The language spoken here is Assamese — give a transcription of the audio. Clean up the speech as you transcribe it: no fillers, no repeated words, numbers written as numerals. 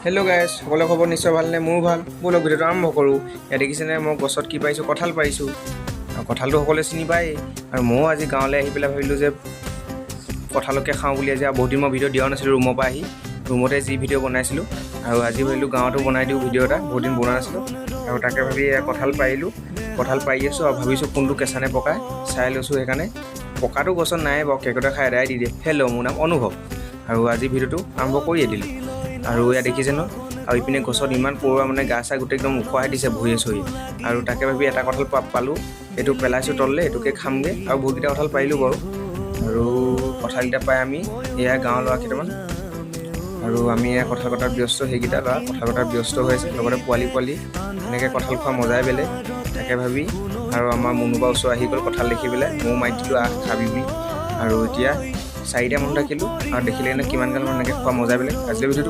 হেল্ল' গাইজ, সকলো খবৰ নিশ্চয় ভালনে? মোৰো ভাল। ব'লক ভিডিঅ'টো আৰম্ভ কৰোঁ। ইয়াত দেখিছেনে মই গছত কি পাৰিছোঁ? কঁঠাল পাৰিছোঁ। আৰু কঁঠালটো সকলোৱে চিনি পায়েই। আৰু ময়ো আজি গাঁৱলৈ আহি পেলাই ভাবিলোঁ যে কঁঠালকে খাওঁ বুলি। আজি বহুত দিন মই ভিডিঅ' দিয়াও নাছিলোঁ ৰুমৰ পৰা আহি। ৰুমতে যি ভিডিঅ' বনাইছিলোঁ আৰু আজি ভাবিলোঁ গাঁৱতো বনাই দিওঁ ভিডিঅ' এটা, বহুত দিন বনোৱা নাছিলোঁ। আৰু তাকে ভাবি কঁঠাল পাৰিলোঁ, কঁঠাল পাৰি আছোঁ আৰু ভাবিছোঁ কোনটো কেঁচা নে পকাই চাই লৈছোঁ। সেইকাৰণে পকাটো গছত নাই বাৰু, কেৰ্কেটুৱাই খাই আদায় দি দিয়ে। হেল্ল', মোৰ নাম অনুভৱ আৰু আজি ভিডিঅ'টো আৰম্ভ কৰিয়ে দিলোঁ। আৰু ইয়াত দেখিছে ন, আৰু ইপিনে গছত ইমান পৰুৱা মানে গা চা গোটেই একদম উখহাই দিছে ভৰিয়ে চৰিয়ে। আৰু তাকে ভাবি এটা কঁঠাল পালোঁ, এইটো পেলাইছোঁ তললৈ, এইটোকে খামগৈ। আৰু বহুতকেইটা কঁঠাল পাৰিলোঁ বাৰু। আৰু কঁঠালকেইটা পাই আমি এয়া গাঁৱৰ ল'ৰা কেইটামান, আৰু আমি এয়া কঁঠাল কটাত ব্যস্ত। সেইকেইটা ল'ৰা কঁঠাল কটাত ব্যস্ত হৈ আছে, লগতে পোৱালি এনেকৈ কঁঠাল খোৱা মজাই বেলেগ। তাকে ভাবি আৰু আমাৰ মুনুবা ওচৰ আহি গ'ল কঁঠাল দেখি পেলাই। ময়ো মাতি দিলোঁ আহ খাবি বুলি। আৰু এতিয়া 4টা মানুহ থাকিলোঁ আৰু দেখিলে কিমান গাল মানে এনেকৈ খোৱা মজাই বেলেগ। আজিলৈ ভিডিঅ'টো